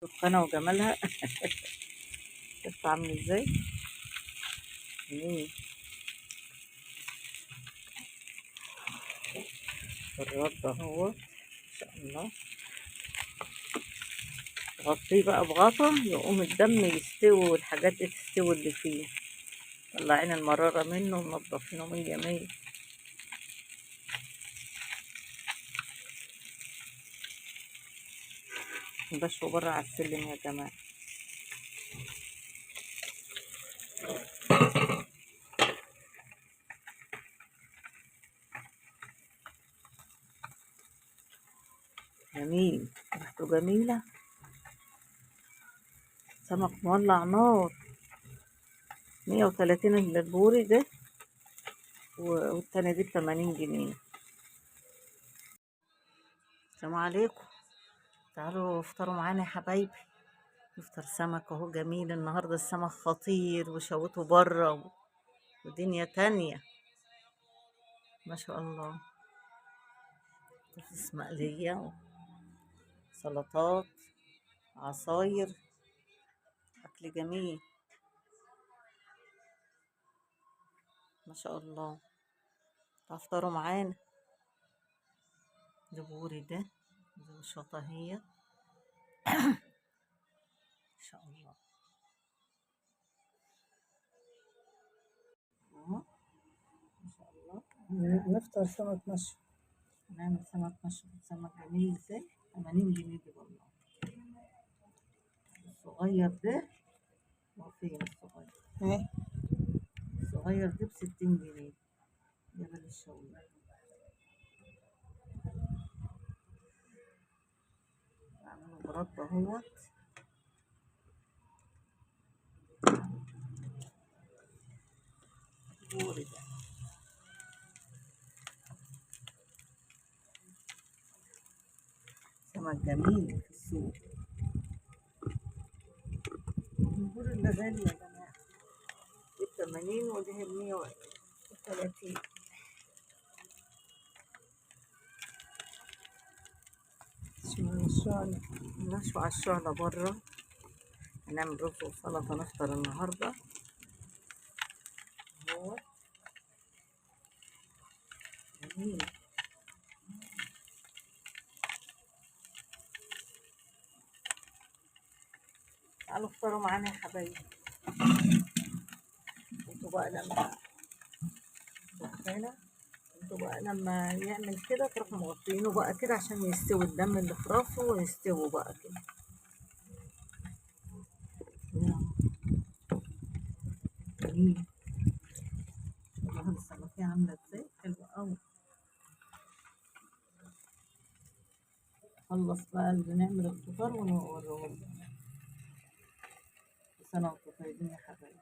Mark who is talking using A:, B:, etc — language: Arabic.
A: سبحانه وجمالها. شوف عامل ازاي. جميل. الرد اهو ان شاء الله. غطيه بقى بغطا يقوم الدم يستوي والحاجات دي تستوي اللي فيه. طلعين المرارة منه ومنضفينه 100 100. بشوي بره على السلم يا جماعة. جميل، ريحته جميلة. سمك مولع نار. 130 البوري ده، والتاني دي ب80 جنيه. السلام عليكم. تعالوا افطروا معانا يا حبايبي. نفطر سمك اهو جميل النهارده. السمك خطير وشوته بره ودنيا تانية ما شاء الله. بطاطس مقلية، سلطات، عصاير، أكل جميل ما شاء الله. تفطروا معانا. ده بوري ده شطهية إن شاء الله. أهو ما شاء الله.
B: نفطر سمك مشوي.
A: نعمل سمك مشوي. سمك جميل ازاي. 80 جنيه دي والله. الصغير ده هو فين الصغير؟
B: ايه
A: الصغير ده ب60 جنيه. جبل الشوي. بعمله مربى اهوت. بوري ده سمك جميل في السوق. البوري اللي غالي يا جماعة. دي ب80 ودي ب130.
B: الشعلة.
A: نشوي على الشعلة برا. هنعمل رز وسلطة نفطر النهاردة اهو. جميل. تعالوا افطروا معانا يا حبايبي. انتوا بقى لما سخانة، انتوا بقى لما يعمل كده تروحوا مغطينه بقى كده عشان يستوي الدم اللي في راسه ويستوي بقى كده. جميل. والله السمكية عاملة ازاي حلوة أوي. خلص بقى اللي نعمل الفطار ونوريه. سنة وانتم طيبين يا حبايبي.